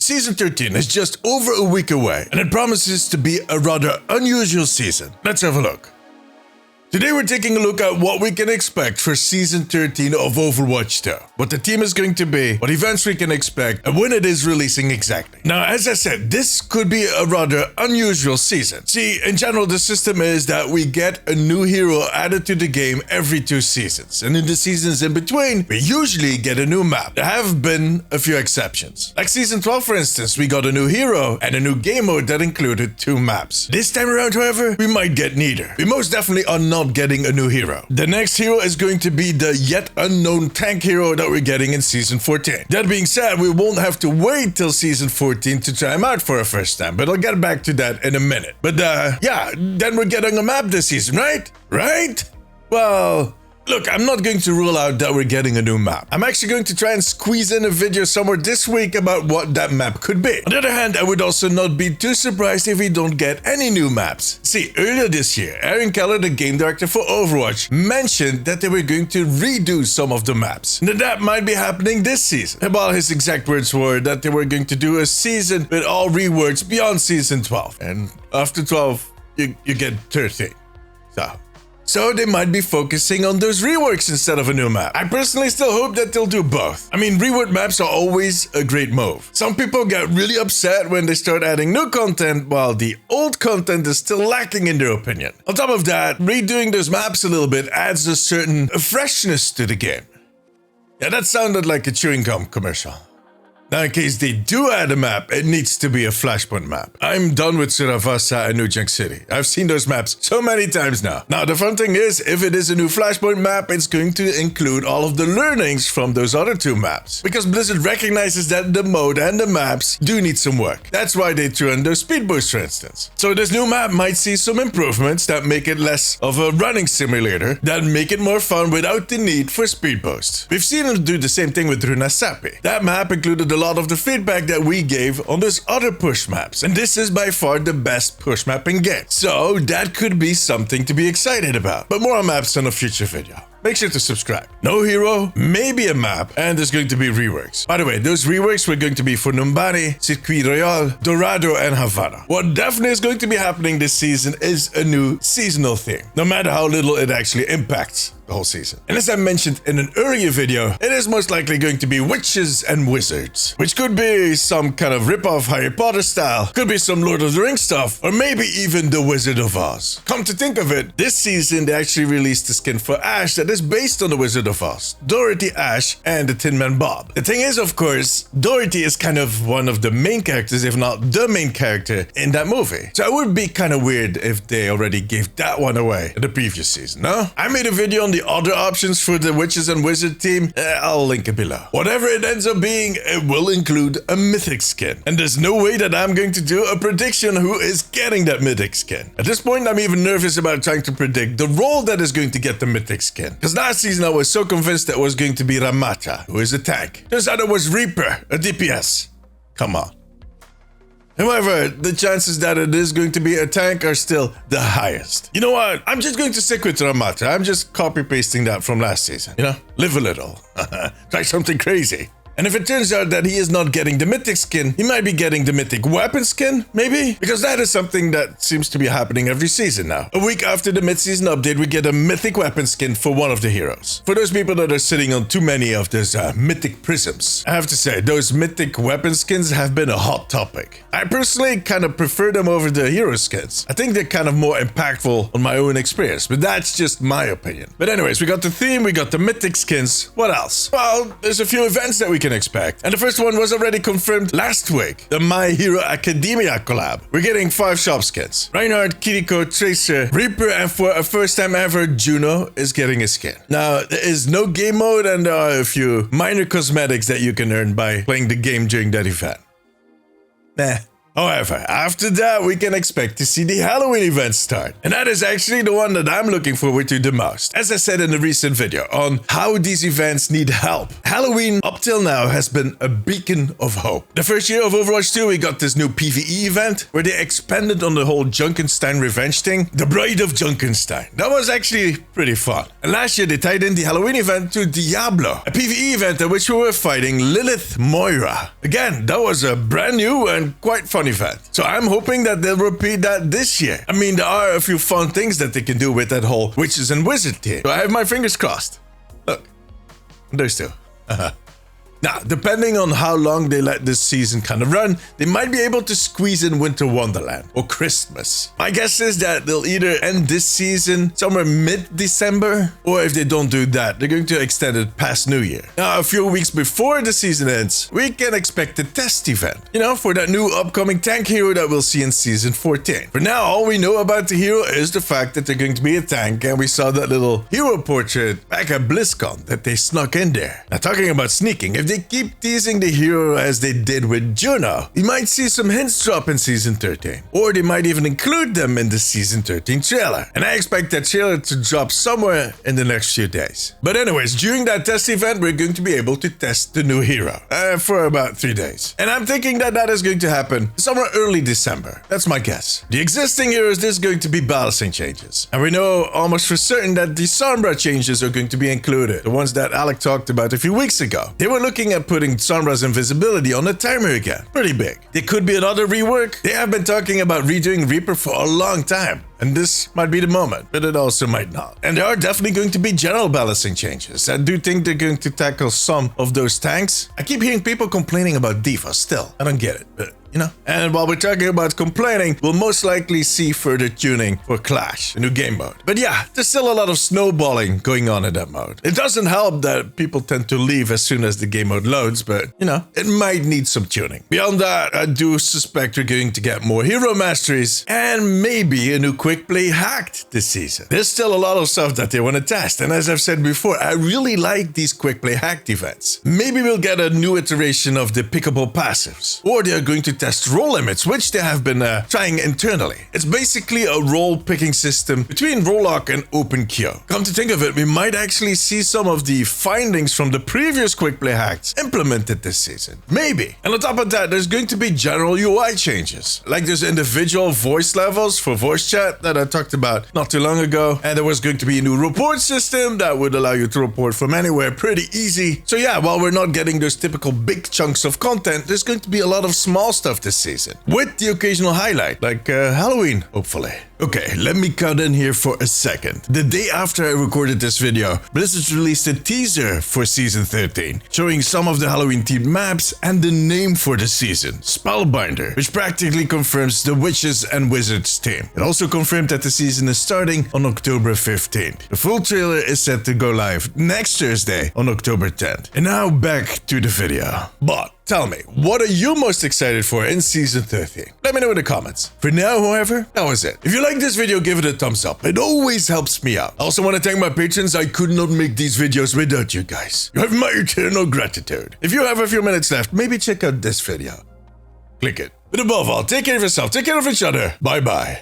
Season 13 is just over a week away, and it promises to be a rather unusual season. Let's have a look. Today we're taking a look at what we can expect for Season 13 of Overwatch 2, what the team is going to be, what events we can expect, and when it is releasing exactly. Now, as I said, this could be a rather unusual season. See, in general, the system is that we get a new hero added to the game every 2 seasons, and in the seasons in between, we usually get a new map. There have been a few exceptions. Like Season 12, for instance, we got a new hero and a new game mode that included 2 maps. This time around, however, we might get neither. We most definitely are not getting a new hero. The next hero is going to be the yet unknown tank hero that we're getting in Season 14. That being said, we won't have to wait till Season 14 to try him out for a first time, but I'll get back to that in a minute. But yeah, then we're getting a map this season, right? Right? Well, look, I'm not going to rule out that we're getting a new map. I'm actually going to try and squeeze in a video somewhere this week about what that map could be. On the other hand, I would also not be too surprised if we don't get any new maps. See, earlier this year, Aaron Keller, the game director for Overwatch, mentioned that they were going to redo some of the maps. And that might be happening this season. And while his exact words were that they were going to do a season with all reworks beyond Season 12. And after 12, you get 13. So they might be focusing on those reworks instead of a new map. I personally still hope that they'll do both. I mean, rework maps are always a great move. Some people get really upset when they start adding new content while the old content is still lacking in their opinion. On top of that, redoing those maps a little bit adds a certain freshness to the game. Yeah, that sounded like a chewing gum commercial. Now, in case they do add a map, it needs to be a Flashpoint map. I'm done with Suravasa and New Junk City. I've seen those maps so many times now. Now, the fun thing is, if it is a new Flashpoint map, it's going to include all of the learnings from those other 2 maps. Because Blizzard recognizes that the mode and the maps do need some work. That's why they threw in those speed boosts, for instance. So this new map might see some improvements that make it less of a running simulator, that make it more fun without the need for speed boosts. We've seen them do the same thing with Runasapi. That map included a lot of the feedback that we gave on those other push maps, and this is by far the best push map in game. So that could be something to be excited about. But more on maps in a future video. Make sure to subscribe. No hero, maybe a map, and there's going to be reworks. By the way, those reworks were going to be for Numbani, Circuit Royal, Dorado, and Havana. What definitely is going to be happening this season is a new seasonal theme, no matter how little it actually impacts the whole season. And as I mentioned in an earlier video, it is most likely going to be witches and wizards, which could be some kind of rip-off Harry Potter style, could be some Lord of the Rings stuff, or maybe even the Wizard of Oz. Come to think of it, this season they actually released a skin for Ash that is based on the Wizard of Oz, Dorothy, Ash, and the Tin Man Bob. The thing is, of course, Dorothy is kind of one of the main characters, if not the main character in that movie. So it would be kind of weird if they already gave that one away in the previous season, no? I made a video on the other options for the Witches and Wizard team. I'll link it below. Whatever it ends up being, it will include a Mythic skin. And there's no way that I'm going to do a prediction who is getting that Mythic skin. At this point, I'm even nervous about trying to predict the role that is going to get the Mythic skin. Because last season I was so convinced that it was going to be Ramata, who is a tank. Turns out it was Reaper, a DPS. Come on. However, the chances that it is going to be a tank are still the highest. You know what? I'm just going to stick with Ramata. I'm just copy-pasting that from last season. You know, live a little. Try something crazy. And if it turns out that he is not getting the Mythic skin, he might be getting the Mythic weapon skin, maybe? Because that is something that seems to be happening every season now. A week after the mid-season update, we get a Mythic weapon skin for one of the heroes. For those people that are sitting on too many of those Mythic prisms, I have to say, those Mythic weapon skins have been a hot topic. I personally kind of prefer them over the hero skins. I think they're kind of more impactful on my own experience, but that's just my opinion. But anyways, we got the theme, we got the Mythic skins. What else? Well, there's a few events that we can expect. And the first one was already confirmed last week, the My Hero Academia collab. We're getting 5 shop skins. Reinhardt, Kiriko, Tracer, Reaper, and for a first time ever, Juno is getting a skin. Now, there is no game mode and there are a few minor cosmetics that you can earn by playing the game during that event. Nah. However, after that, we can expect to see the Halloween event start. And that is actually the one that I'm looking forward to the most. As I said in a recent video on how these events need help, Halloween up till now has been a beacon of hope. The first year of Overwatch 2, we got this new PvE event where they expanded on the whole Junkenstein revenge thing, the Bride of Junkenstein. That was actually pretty fun. And last year, they tied in the Halloween event to Diablo, a PvE event in which we were fighting Lilith Moira. Again, that was a brand new and quite fun event. So I'm hoping that they'll repeat that this year. I mean, there are a few fun things that they can do with that whole witches and wizard thing. So I have my fingers crossed. Look, there's two. Now, depending on how long they let this season kind of run, they might be able to squeeze in Winter Wonderland or Christmas. My guess is that they'll either end this season somewhere mid-December, or if they don't do that, they're going to extend it past New Year. Now, a few weeks before the season ends, we can expect a test event, you know, for that new upcoming tank hero that we'll see in Season 14. For now, all we know about the hero is the fact that they're going to be a tank, and we saw that little hero portrait back at BlizzCon that they snuck in there. Now, talking about sneaking, if they keep teasing the hero as they did with Juno, we might see some hints drop in Season 13. Or they might even include them in the Season 13 trailer. And I expect that trailer to drop somewhere in the next few days. But anyways, during that test event, we're going to be able to test the new hero for about 3 days. And I'm thinking that that is going to happen somewhere early December. That's my guess. The existing heroes, there's going to be balancing changes. And we know almost for certain that the Sombra changes are going to be included. The ones that Alec talked about a few weeks ago. They were looking at putting Sombra's invisibility on the timer again. Pretty big. There could be another rework. They have been talking about redoing Reaper for a long time. And this might be the moment, but it also might not. And there are definitely going to be general balancing changes. I do think they're going to tackle some of those tanks. I keep hearing people complaining about D.Va still. I don't get it, but you know. And while we're talking about complaining, we'll most likely see further tuning for Clash, the new game mode. But yeah, there's still a lot of snowballing going on in that mode. It doesn't help that people tend to leave as soon as the game mode loads, but you know, it might need some tuning. Beyond that, I do suspect we're going to get more hero masteries and maybe a new quick play hacked this season. There's still a lot of stuff that they want to test, and as I've said before, I really like these quick play hacked events. Maybe we'll get a new iteration of the pickable passives, or they're going to test role limits, which they have been trying internally. It's basically a role picking system between role lock and open queue. Come to think of it, we might actually see some of the findings from the previous quick play hacks implemented this season. Maybe. And on top of that, there's going to be general UI changes. Like there's individual voice levels for voice chat that I talked about not too long ago. And there was going to be a new report system that would allow you to report from anywhere pretty easy. So yeah, while we're not getting those typical big chunks of content, there's going to be a lot of small stuff this season, with the occasional highlight, like Halloween, hopefully. Okay, let me cut in here for a second. The day after I recorded this video, Blizzard released a teaser for Season 13, showing some of the Halloween-themed maps and the name for the season, Spellbinder, which practically confirms the Witches and Wizards theme. It also confirmed that the season is starting on October 15th. The full trailer is set to go live next Thursday on October 10th. And now back to the video. But tell me, what are you most excited for in Season 13? Let me know in the comments. For now, however, that was it. If you like this video, give it a thumbs up. It always helps me out. I also want to thank my patrons. I could not make these videos without you guys. You have my eternal gratitude. If you have a few minutes left, maybe check out this video. Click it. But above all, take care of yourself, take care of each other. Bye-bye.